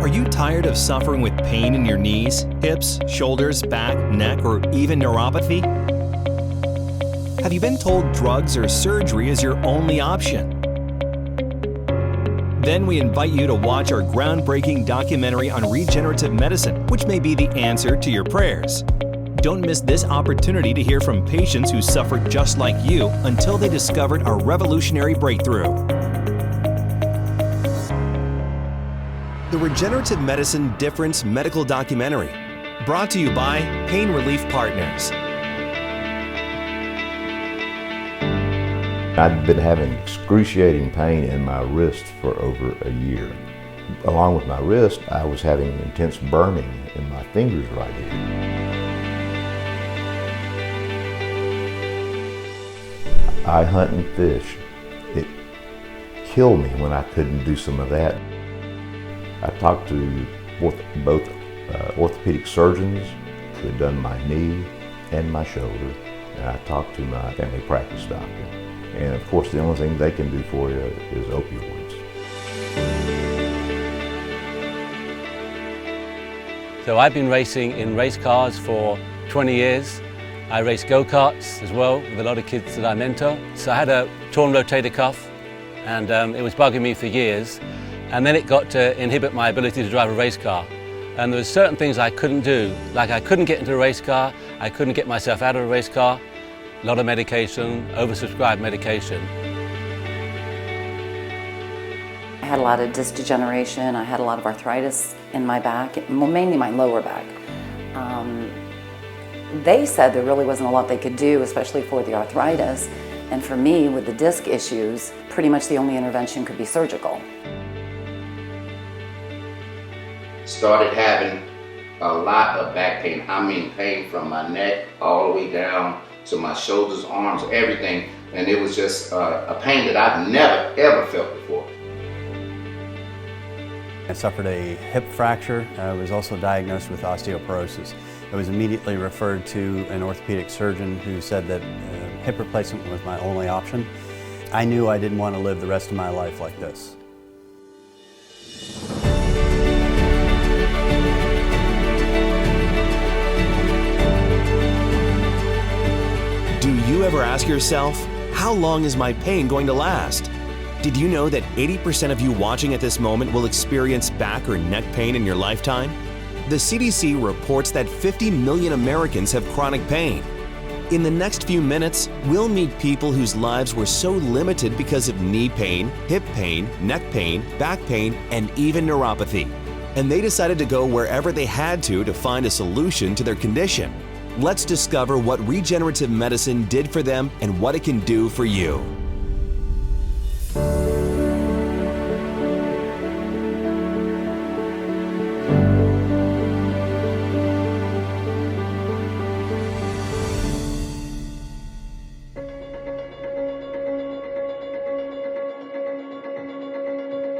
Are you tired of suffering with pain in your knees, hips, shoulders, back, neck, or even neuropathy? Have you been told drugs or surgery is your only option? Then we invite you to watch our groundbreaking documentary on regenerative medicine, which may be the answer to your prayers. Don't miss this opportunity to hear from patients who suffered just like you until they discovered our revolutionary breakthrough. The Regenerative Medicine Difference Medical Documentary, brought to you by Pain Relief Partners. I'd been having excruciating pain in my wrist for over a year. Along with my wrist, I was having intense burning in my fingers right here. I hunt and fish. It killed me when I couldn't do some of that. I talked to both orthopedic surgeons who had done my knee and my shoulder, and I talked to my family practice doctor. And of course, the only thing they can do for you is opioids. So I've been racing in race cars for 20 years. I race go-karts as well with a lot of kids that I mentor. So I had a torn rotator cuff, and it was bugging me for years. And then it got to inhibit my ability to drive a race car. And there were certain things I couldn't do, like I couldn't get into a race car, I couldn't get myself out of a race car, a lot of medication, overprescribed medication. I had a lot of disc degeneration, I had a lot of arthritis in my back, mainly my lower back. They said there really wasn't a lot they could do, especially for the arthritis. And for me, with the disc issues, pretty much the only intervention could be surgical. Started having a lot of back pain. I mean pain from my neck all the way down to my shoulders, arms, everything. And it was just a pain that I've never, ever felt before. I suffered a hip fracture. I was also diagnosed with osteoporosis. I was immediately referred to an orthopedic surgeon who said that hip replacement was my only option. I knew I didn't want to live the rest of my life like this. Do you ever ask yourself, how long is my pain going to last? Did you know that 80% of you watching at this moment will experience back or neck pain in your lifetime? The CDC reports that 50 million Americans have chronic pain. In the next few minutes, we'll meet people whose lives were so limited because of knee pain, hip pain, neck pain, back pain, and even neuropathy. And they decided to go wherever they had to find a solution to their condition. Let's discover what regenerative medicine did for them and what it can do for you.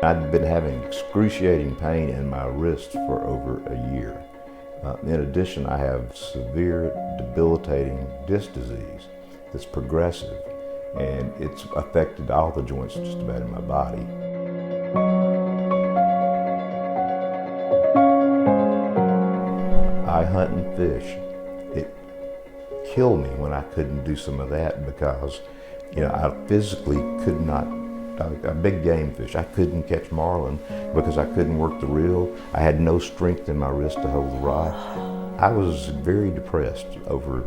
I'd been having excruciating pain in my wrist for over a year. In addition, I have severe debilitating disc disease that's progressive, and it's affected all the joints just about in my body. I hunt and fish. It killed me when I couldn't do some of that because, I physically could not. A big game fish. I couldn't catch marlin because I couldn't work the reel. I had no strength in my wrist to hold the rod. I was very depressed over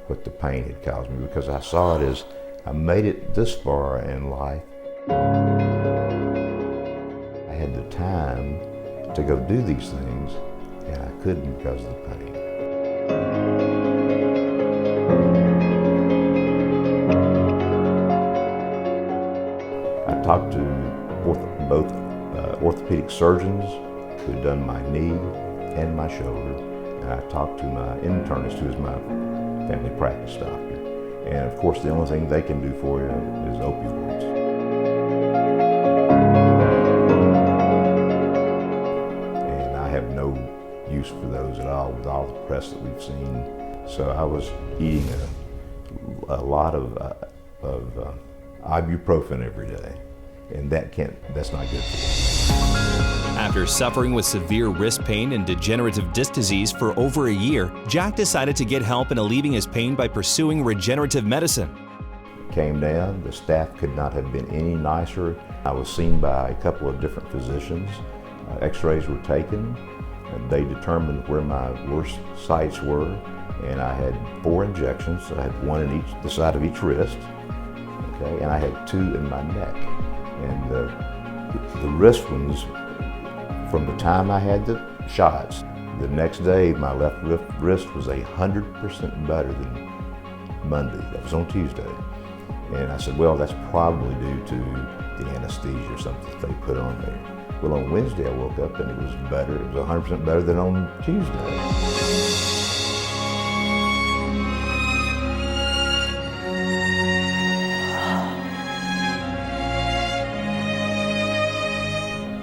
what the pain had caused me because I saw it as I made it this far in life. I had the time to go do these things and I couldn't because of the pain. I talked to both orthopedic surgeons who had done my knee and my shoulder, and I talked to my internist, who is my family practice doctor. And of course, the only thing they can do for you is opioids. And I have no use for those at all with all the press that we've seen. So I was eating a lot of ibuprofen every day, and that's not good for you. After suffering with severe wrist pain and degenerative disc disease for over a year, Jack decided to get help in alleviating his pain by pursuing regenerative medicine. Came down, the staff could not have been any nicer. I was seen by a couple of different physicians. X-rays were taken, and they determined where my worst sites were, and I had 4 injections. I had 1 in the side of each wrist, okay, and I had 2 in my neck. And the wrist ones, from the time I had the shots, the next day my left wrist was 100% better than Monday. That was on Tuesday. And I said, well, that's probably due to the anesthesia or something that they put on me. Well, on Wednesday I woke up and it was better. It was 100% better than on Tuesday.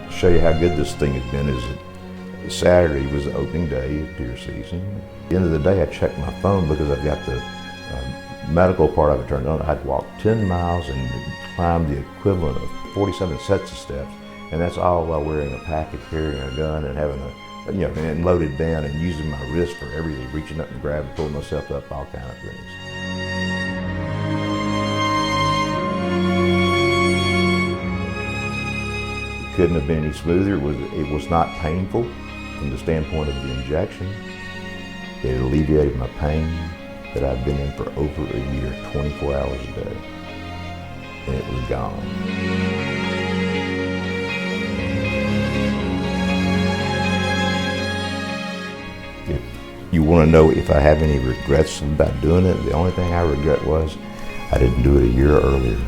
Show you how good this thing had been is that Saturday was the opening day of deer season. At the end of the day, I checked my phone because I've got the medical part of it turned on. I'd walked 10 miles and climbed the equivalent of 47 sets of steps, and that's all while wearing a package, carrying a gun, and having and loaded down and using my wrist for everything, reaching up and grabbing, pulling myself up, all kind of things. Couldn't have been any smoother. It was not painful from the standpoint of the injection. It alleviated my pain that I've been in for over a year, 24 hours a day, and it was gone. If you want to know if I have any regrets about doing it, the only thing I regret was I didn't do it a year earlier.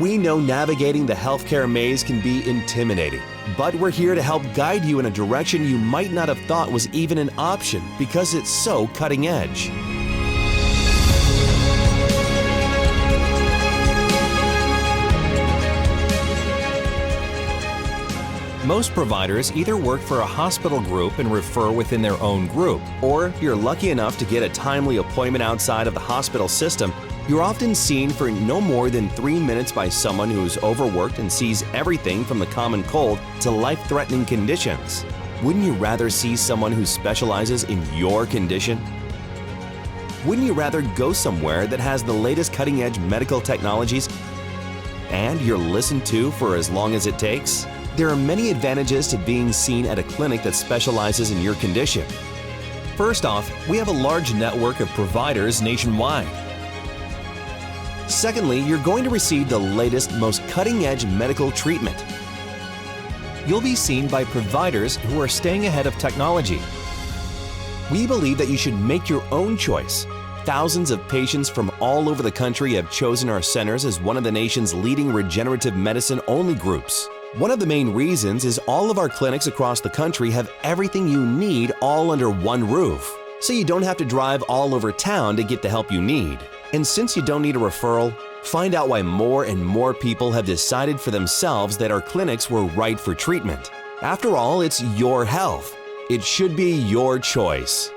We know navigating the healthcare maze can be intimidating, but we're here to help guide you in a direction you might not have thought was even an option because it's so cutting edge. Most providers either work for a hospital group and refer within their own group, or if you're lucky enough to get a timely appointment outside of the hospital system, you're often seen for no more than 3 minutes by someone who's overworked and sees everything from the common cold to life-threatening conditions. Wouldn't you rather see someone who specializes in your condition? Wouldn't you rather go somewhere that has the latest cutting-edge medical technologies and you're listened to for as long as it takes? There are many advantages to being seen at a clinic that specializes in your condition. First off, we have a large network of providers nationwide. Secondly, you're going to receive the latest, most cutting-edge medical treatment. You'll be seen by providers who are staying ahead of technology. We believe that you should make your own choice. Thousands of patients from all over the country have chosen our centers as one of the nation's leading regenerative medicine-only groups. One of the main reasons is all of our clinics across the country have everything you need all under one roof, so you don't have to drive all over town to get the help you need. And since you don't need a referral, find out why more and more people have decided for themselves that our clinics were right for treatment. After all, it's your health. It should be your choice.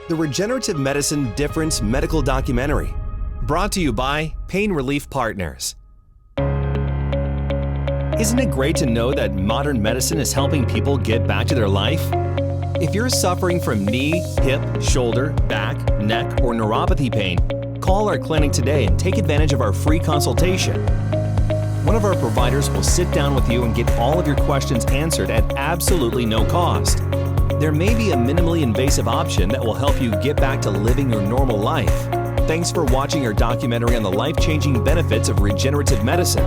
The Regenerative Medicine Difference Medical Documentary, brought to you by Pain Relief Partners. Isn't it great to know that modern medicine is helping people get back to their life? If you're suffering from knee, hip, shoulder, back, neck, or neuropathy pain, call our clinic today and take advantage of our free consultation. One of our providers will sit down with you and get all of your questions answered at absolutely no cost. There may be a minimally invasive option that will help you get back to living your normal life. Thanks for watching our documentary on the life-changing benefits of regenerative medicine.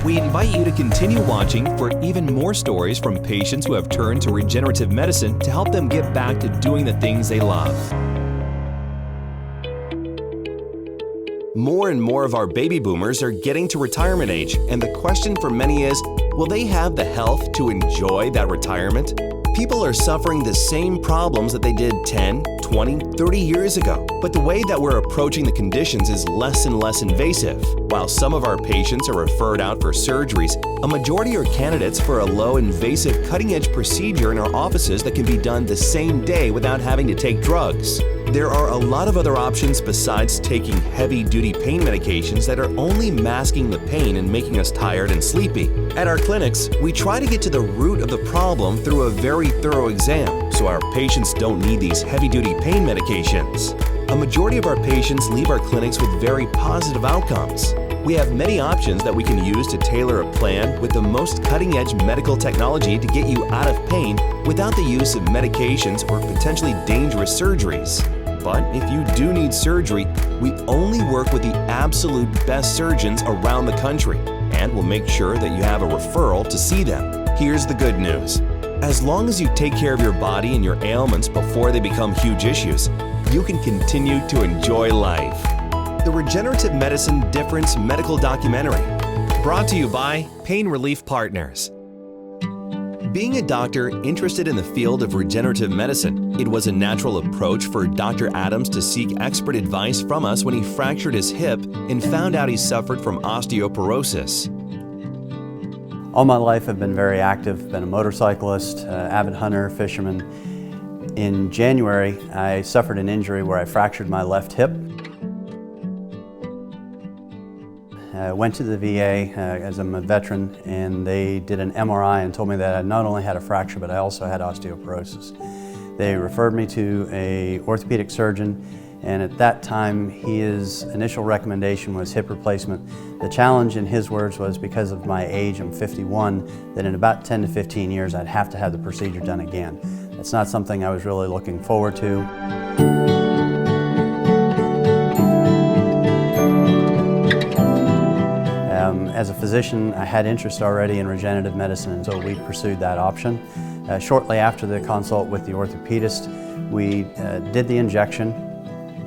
We invite you to continue watching for even more stories from patients who have turned to regenerative medicine to help them get back to doing the things they love. More and more of our baby boomers are getting to retirement age, and the question for many is, will they have the health to enjoy that retirement? People are suffering the same problems that they did 10, 20, 30 years ago, but the way that we're approaching the conditions is less and less invasive. While some of our patients are referred out for surgeries, a majority are candidates for a low-invasive, cutting-edge procedure in our offices that can be done the same day without having to take drugs. There are a lot of other options besides taking heavy-duty pain medications that are only masking the pain and making us tired and sleepy. At our clinics, we try to get to the root of the problem through a very thorough exam, so our patients don't need these heavy-duty pain medications. A majority of our patients leave our clinics with very positive outcomes. We have many options that we can use to tailor a plan with the most cutting-edge medical technology to get you out of pain without the use of medications or potentially dangerous surgeries. But if you do need surgery, we only work with the absolute best surgeons around the country, and we'll make sure that you have a referral to see them. Here's the good news. As long as you take care of your body and your ailments before they become huge issues, you can continue to enjoy life. The Regenerative Medicine Difference Medical Documentary, brought to you by Pain Relief Partners. Being a doctor interested in the field of regenerative medicine, it was a natural approach for Dr. Adams to seek expert advice from us when he fractured his hip and found out he suffered from osteoporosis. All my life I've been very active, been a motorcyclist, avid hunter, fisherman. In January, I suffered an injury where I fractured my left hip. I went to the VA as I'm a veteran, and they did an MRI and told me that I not only had a fracture, but I also had osteoporosis. They referred me to an orthopedic surgeon, and at that time, his initial recommendation was hip replacement. The challenge, in his words, was because of my age, I'm 51, that in about 10 to 15 years, I'd have to have the procedure done again. That's not something I was really looking forward to. As a physician, I had interest already in regenerative medicine, and so we pursued that option. Shortly after the consult with the orthopedist, we did the injection,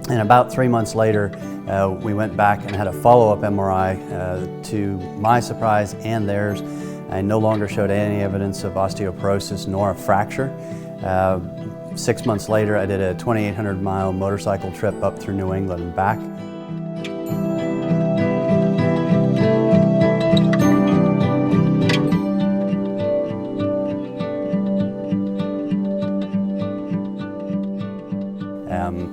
and about 3 months later, we went back and had a follow-up MRI. To my surprise and theirs, I no longer showed any evidence of osteoporosis nor a fracture. 6 months later, I did a 2,800-mile motorcycle trip up through New England and back.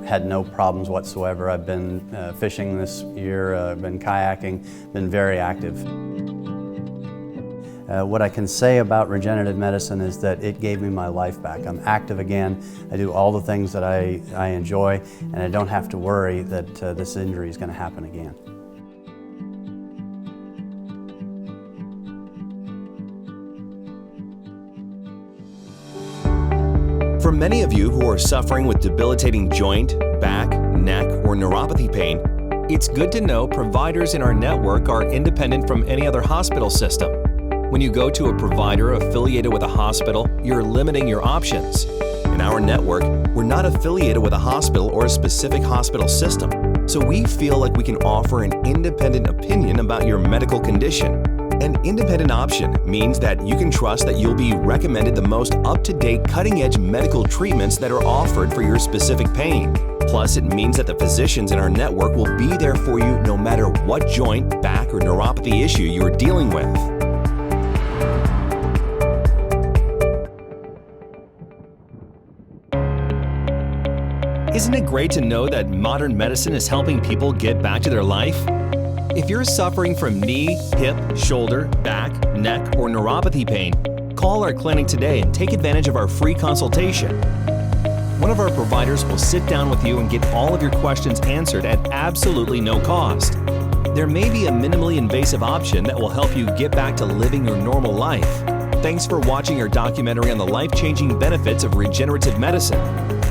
Had no problems whatsoever. I've been fishing this year, I've been kayaking, been very active. What I can say about regenerative medicine is that it gave me my life back. I'm active again, I do all the things that I enjoy, and I don't have to worry that this injury is going to happen again. For many of you who are suffering with debilitating joint, back, neck, or neuropathy pain, it's good to know providers in our network are independent from any other hospital system. When you go to a provider affiliated with a hospital, you're limiting your options. In our network, we're not affiliated with a hospital or a specific hospital system, so we feel like we can offer an independent opinion about your medical condition. An independent option means that you can trust that you'll be recommended the most up-to-date, cutting-edge medical treatments that are offered for your specific pain. Plus, it means that the physicians in our network will be there for you no matter what joint, back, or neuropathy issue you're dealing with. Isn't it great to know that modern medicine is helping people get back to their life? If you're suffering from knee, hip, shoulder, back, neck, or neuropathy pain, call our clinic today and take advantage of our free consultation. One of our providers will sit down with you and get all of your questions answered at absolutely no cost. There may be a minimally invasive option that will help you get back to living your normal life. Thanks for watching our documentary on the life-changing benefits of regenerative medicine.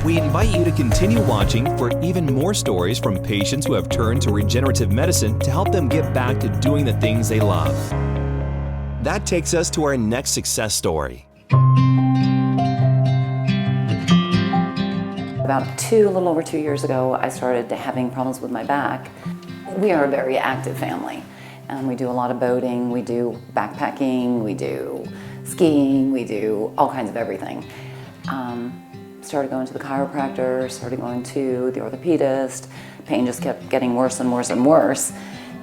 We invite you to continue watching for even more stories from patients who have turned to regenerative medicine to help them get back to doing the things they love. That takes us to our next success story. About a little over 2 years ago, I started having problems with my back. We are a very active family, and we do a lot of boating, we do backpacking, we do skiing, we do all kinds of everything. Started going to the chiropractor, started going to the orthopedist. Pain just kept getting worse and worse and worse,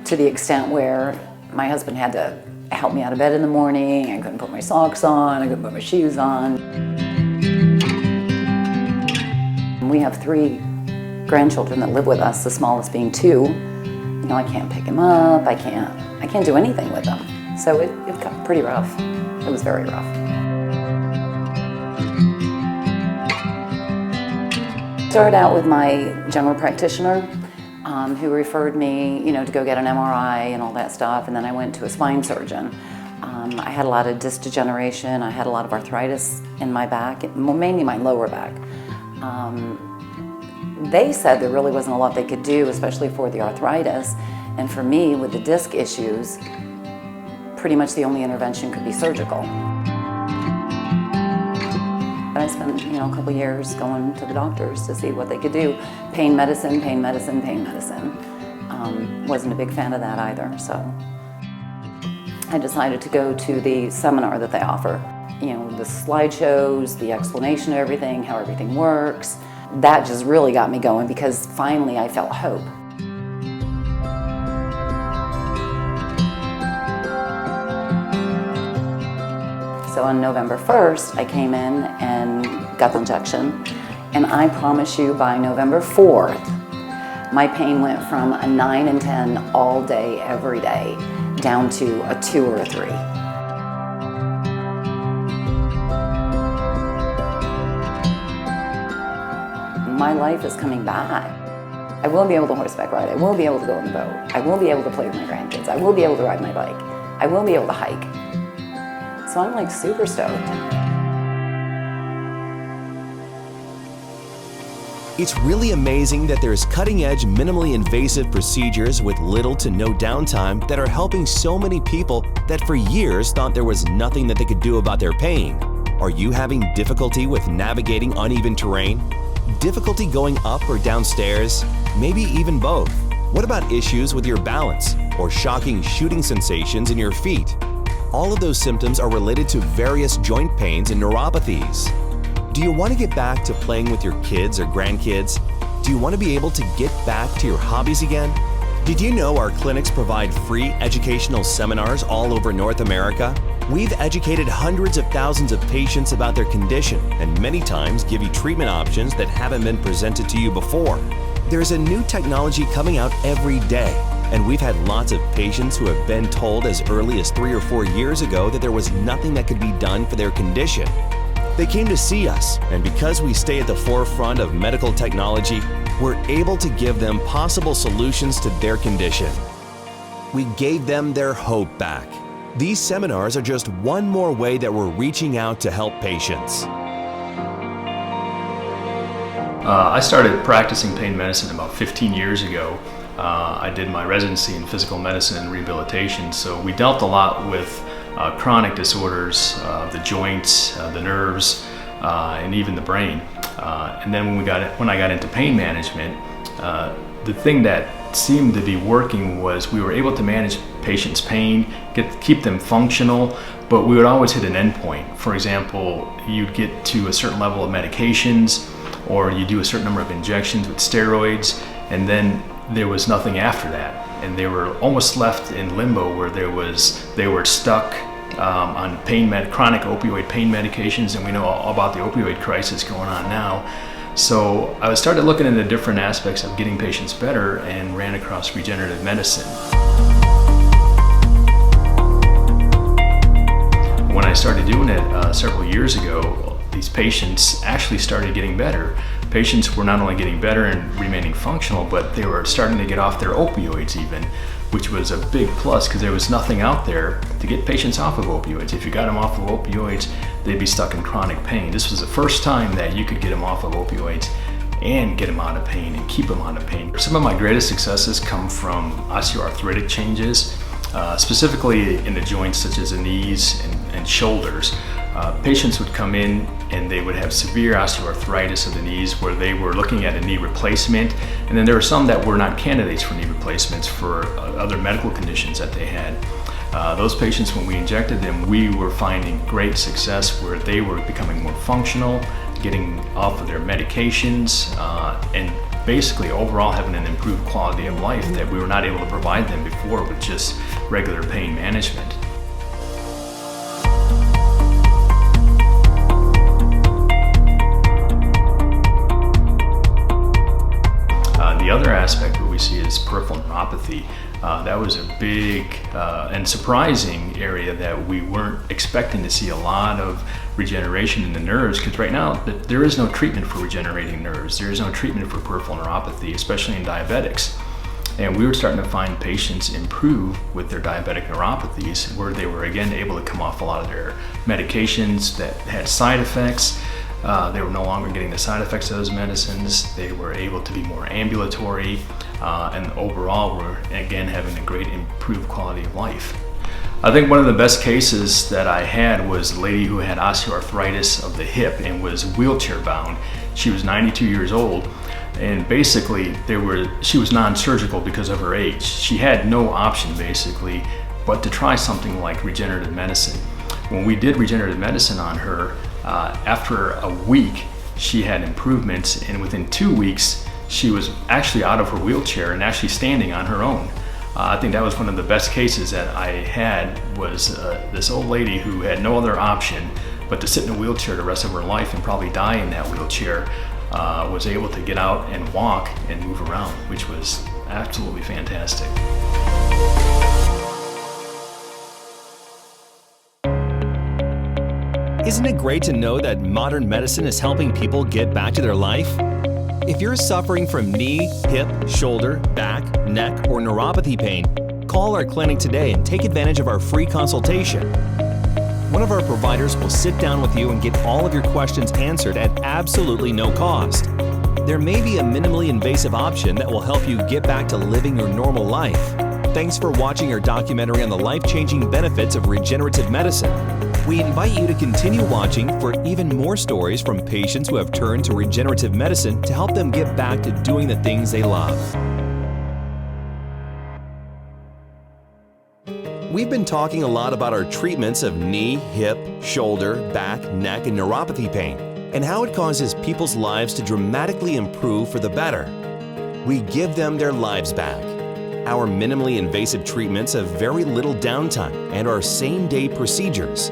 to the extent where my husband had to help me out of bed in the morning. I couldn't put my socks on, I couldn't put my shoes on. We have 3 grandchildren that live with us, the smallest being 2, you know, I can't pick him up, I can't do anything with him. So it got pretty rough. It was very rough. Started out with my general practitioner, who referred me, you know, to go get an MRI and all that stuff, and then I went to a spine surgeon. I had a lot of disc degeneration, I had a lot of arthritis in my back, mainly my lower back. They said there really wasn't a lot they could do, especially for the arthritis, and for me, with the disc issues, pretty much the only intervention could be surgical. But I spent, you know, a couple years going to the doctors to see what they could do. Pain medicine, pain medicine, pain medicine. Wasn't a big fan of that either, so I decided to go to the seminar that they offer. You know, the slideshows, the explanation of everything, how everything works. That just really got me going because finally I felt hope. So on November 1st, I came in and got the injection, and I promise you by November 4th, my pain went from a 9 and 10 all day, every day, down to a 2 or a 3. My life is coming back. I will be able to horseback ride, I will be able to go on the boat, I will be able to play with my grandkids, I will be able to ride my bike, I will be able to hike. So I'm like super stoked. It's really amazing that there's cutting-edge, minimally invasive procedures with little to no downtime that are helping so many people that for years thought there was nothing that they could do about their pain. Are you having difficulty with navigating uneven terrain? Difficulty going up or downstairs? Maybe even both. What about issues with your balance or shocking shooting sensations in your feet? All of those symptoms are related to various joint pains and neuropathies. Do you want to get back to playing with your kids or grandkids? Do you want to be able to get back to your hobbies again? Did you know our clinics provide free educational seminars all over North America? We've educated hundreds of thousands of patients about their condition and many times give you treatment options that haven't been presented to you before. There's a new technology coming out every day, and we've had lots of patients who have been told as early as 3 or 4 years ago that there was nothing that could be done for their condition. They came to see us, and because we stay at the forefront of medical technology, we're able to give them possible solutions to their condition. We gave them their hope back. These seminars are just one more way that we're reaching out to help patients. I started practicing pain medicine about 15 years ago. I did my residency in physical medicine and rehabilitation, so we dealt a lot with chronic disorders, the joints, the nerves, and even the brain. And then when I got into pain management, the thing that seemed to be working was we were able to manage patients' pain, keep them functional, but we would always hit an endpoint. For example, you'd get to a certain level of medications, or you do a certain number of injections with steroids, and then there was nothing after that. And they were almost left in limbo where they were stuck on chronic opioid pain medications, and we know all about the opioid crisis going on now. So I started looking into different aspects of getting patients better and ran across regenerative medicine. When I started doing it several years ago, these patients actually started getting better. Patients were not only getting better and remaining functional, but they were starting to get off their opioids even, which was a big plus because there was nothing out there to get patients off of opioids. If you got them off of opioids, they'd be stuck in chronic pain. This was the first time that you could get them off of opioids and get them out of pain and keep them out of pain. Some of my greatest successes come from osteoarthritic changes, specifically in the joints such as the knees and shoulders. Patients would come in and they would have severe osteoarthritis of the knees where they were looking at a knee replacement, and then there were some that were not candidates for knee replacements for other medical conditions that they had. Those patients, when we injected them, we were finding great success where they were becoming more functional, getting off of their medications, and basically overall having an improved quality of life that we were not able to provide them before with just regular pain management. That was a big and surprising area that we weren't expecting to see a lot of regeneration in the nerves, because right now there is no treatment for regenerating nerves. There is no treatment for peripheral neuropathy, especially in diabetics. And we were starting to find patients improve with their diabetic neuropathies, where they were again able to come off a lot of their medications that had side effects. They were no longer getting the side effects of those medicines. They were able to be more ambulatory, and overall were again having a great improved quality of life. I think one of the best cases that I had was a lady who had osteoarthritis of the hip and was wheelchair bound. She was 92 years old, and basically she was non-surgical because of her age. She had no option basically but to try something like regenerative medicine. When we did regenerative medicine on her, after a week she had improvements, and within 2 weeks she was actually out of her wheelchair and actually standing on her own. I think that was one of the best cases that I had, was this old lady who had no other option but to sit in a wheelchair the rest of her life and probably die in that wheelchair, was able to get out and walk and move around, which was absolutely fantastic. Isn't it great to know that modern medicine is helping people get back to their life? If you're suffering from knee, hip, shoulder, back, neck, or neuropathy pain, call our clinic today and take advantage of our free consultation. One of our providers will sit down with you and get all of your questions answered at absolutely no cost. There may be a minimally invasive option that will help you get back to living your normal life. Thanks for watching our documentary on the life-changing benefits of regenerative medicine. We invite you to continue watching for even more stories from patients who have turned to regenerative medicine to help them get back to doing the things they love. We've been talking a lot about our treatments of knee, hip, shoulder, back, neck, and neuropathy pain, and how it causes people's lives to dramatically improve for the better. We give them their lives back. Our minimally invasive treatments have very little downtime and are same-day procedures.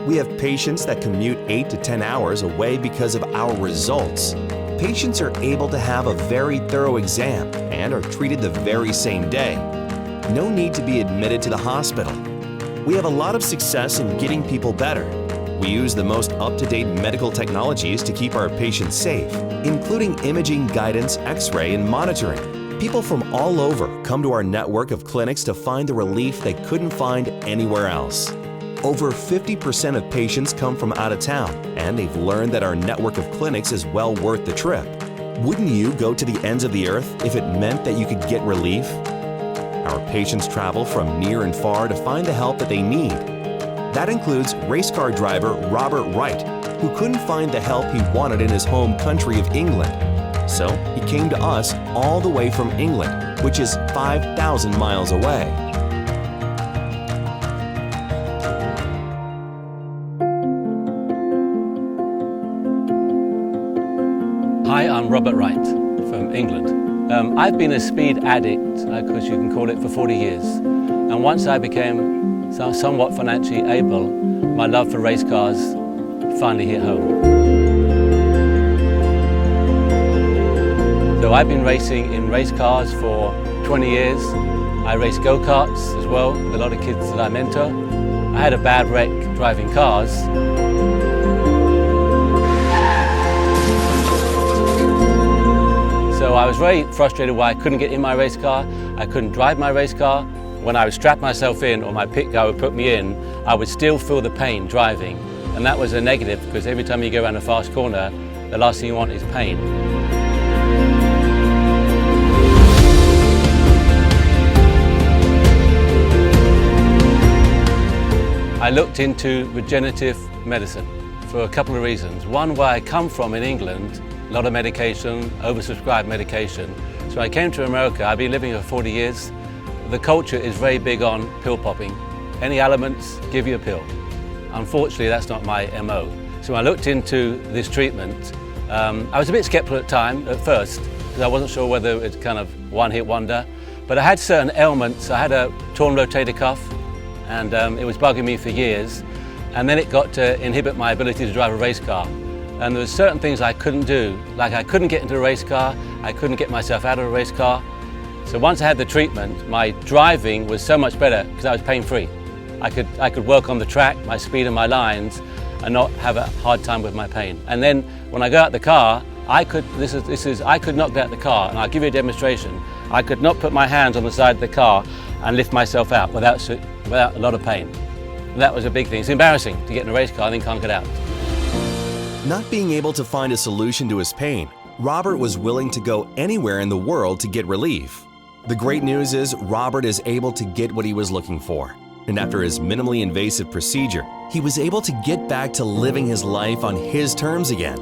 We have patients that commute 8 to 10 hours away because of our results. Patients are able to have a very thorough exam and are treated the very same day. No need to be admitted to the hospital. We have a lot of success in getting people better. We use the most up-to-date medical technologies to keep our patients safe, including imaging, guidance, X-ray, and monitoring. People from all over come to our network of clinics to find the relief they couldn't find anywhere else. Over 50% of patients come from out of town, and they've learned that our network of clinics is well worth the trip. Wouldn't you go to the ends of the earth if it meant that you could get relief? Our patients travel from near and far to find the help that they need. That includes race car driver Robert Wright, who couldn't find the help he wanted in his home country of England. So he came to us all the way from England, which is 5,000 miles away. Hi, I'm Robert Wright from England. I've been a speed addict, because you can call it, for 40 years. And once I became somewhat financially able, my love for race cars finally hit home. So I've been racing in race cars for 20 years. I race go-karts as well with a lot of kids that I mentor. I had a bad wreck driving cars. So I was very frustrated why I couldn't get in my race car. I couldn't drive my race car. When I would strap myself in, or my pit guy would put me in, I would still feel the pain driving. And that was a negative, because every time you go around a fast corner, the last thing you want is pain. I looked into regenerative medicine for a couple of reasons. One, where I come from in England, a lot of medication, oversubscribed medication. So I came to America. I've been living here for 40 years. The culture is very big on pill popping. Any ailments, give you a pill. Unfortunately, that's not my MO. So when I looked into this treatment, I was a bit skeptical at first, because I wasn't sure whether it's kind of one-hit wonder. But I had certain ailments. I had a torn rotator cuff, and it was bugging me for years. And then it got to inhibit my ability to drive a race car. And there were certain things I couldn't do, like I couldn't get into a race car, I couldn't get myself out of a race car. So once I had the treatment, my driving was so much better because I was pain-free. I could work on the track, my speed and my lines, and not have a hard time with my pain. And then when I go out the car, I could not get out the car, and I'll give you a demonstration. I could not put my hands on the side of the car and lift myself out without a lot of pain. And that was a big thing. It's embarrassing to get in a race car and then can't get out. Not being able to find a solution to his pain, Robert was willing to go anywhere in the world to get relief. The great news is Robert is able to get what he was looking for. And after his minimally invasive procedure, he was able to get back to living his life on his terms again.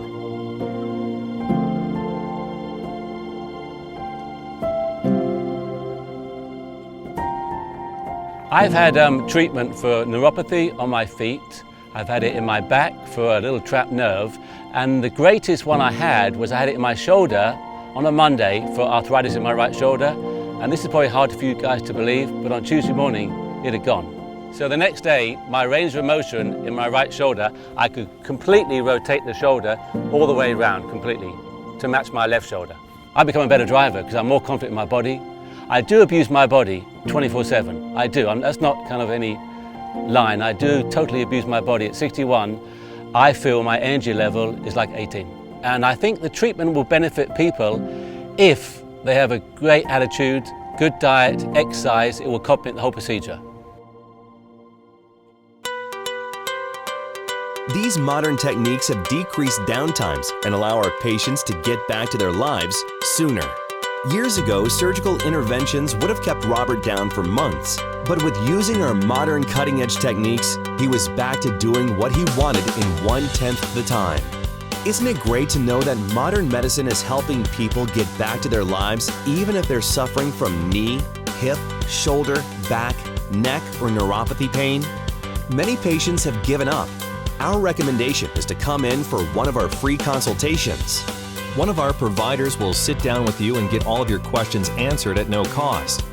I've had treatment for neuropathy on my feet. I've had it in my back for a little trapped nerve. And the greatest one I had it in my shoulder on a Monday for arthritis in my right shoulder. And this is probably hard for you guys to believe, but on Tuesday morning, it had gone. So the next day, my range of motion in my right shoulder, I could completely rotate the shoulder all the way around completely to match my left shoulder. I've become a better driver because I'm more confident in my body. I do abuse my body 24/7. I do. That's not kind of any line. I do totally abuse my body. At 61, I feel my energy level is like 18. And I think the treatment will benefit people if they have a great attitude, good diet, exercise. It will complement the whole procedure. These modern techniques have decreased downtimes and allow our patients to get back to their lives sooner. Years ago, surgical interventions would have kept Robert down for months. But with using our modern cutting-edge techniques, he was back to doing what he wanted in 1/10 the time. Isn't it great to know that modern medicine is helping people get back to their lives even if they're suffering from knee, hip, shoulder, back, neck, or neuropathy pain? Many patients have given up. Our recommendation is to come in for one of our free consultations. One of our providers will sit down with you and get all of your questions answered at no cost.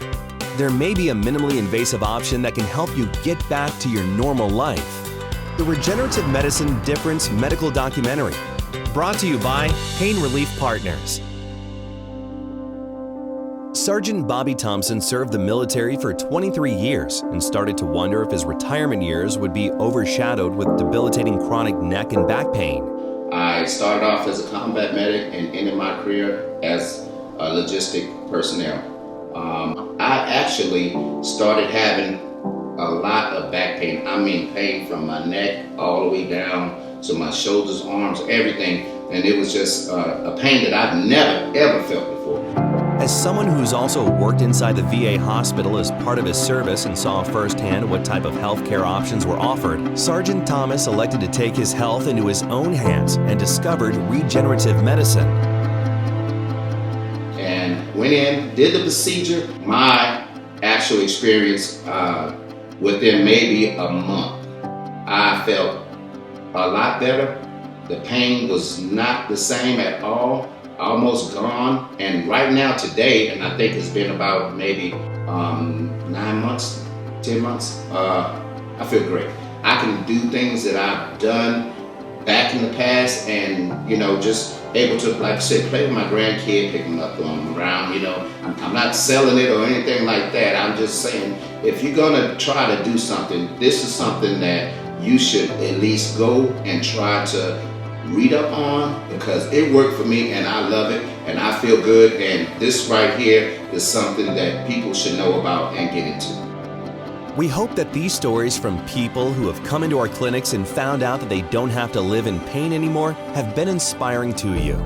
There may be a minimally invasive option that can help you get back to your normal life. The Regenerative Medicine Difference Medical Documentary, brought to you by Pain Relief Partners. Sergeant Bobby Thompson served the military for 23 years and started to wonder if his retirement years would be overshadowed with debilitating chronic neck and back pain. I started off as a combat medic and ended my career as a logistic personnel. I actually started having a lot of back pain. I mean pain from my neck all the way down to my shoulders, arms, everything. And it was just a pain that I've never, ever felt before. As someone who's also worked inside the VA hospital as part of his service and saw firsthand what type of healthcare options were offered, Sergeant Thomas elected to take his health into his own hands and discovered regenerative medicine. And went in, did the procedure. My actual experience within maybe a month, I felt a lot better. The pain was not the same at all. Almost gone, and right now today, and I think it's been about maybe 9 months, 10 months, I feel great. I can do things that I've done back in the past, and just able to, like I said, play with my grandkid, pick them up, throw them around. I'm not selling it or anything like that. I'm just saying, if you're gonna try to do something, this is something that you should at least go and try to read up on, because it worked for me and I love it and I feel good, and this right here is something that people should know about and get into. We hope that these stories from people who have come into our clinics and found out that they don't have to live in pain anymore have been inspiring to you.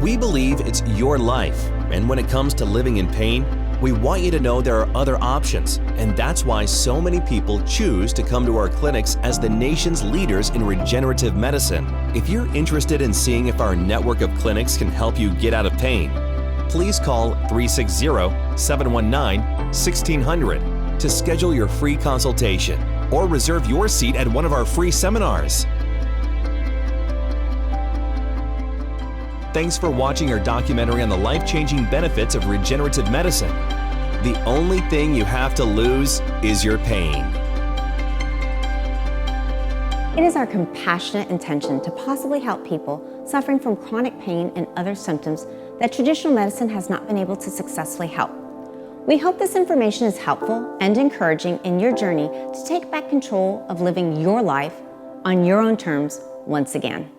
We believe it's your life, and when it comes to living in pain, we want you to know there are other options, and that's why so many people choose to come to our clinics as the nation's leaders in regenerative medicine. If you're interested in seeing if our network of clinics can help you get out of pain, please call 360-719-1600 to schedule your free consultation or reserve your seat at one of our free seminars. Thanks for watching our documentary on the life-changing benefits of regenerative medicine. The only thing you have to lose is your pain. It is our compassionate intention to possibly help people suffering from chronic pain and other symptoms that traditional medicine has not been able to successfully help. We hope this information is helpful and encouraging in your journey to take back control of living your life on your own terms once again.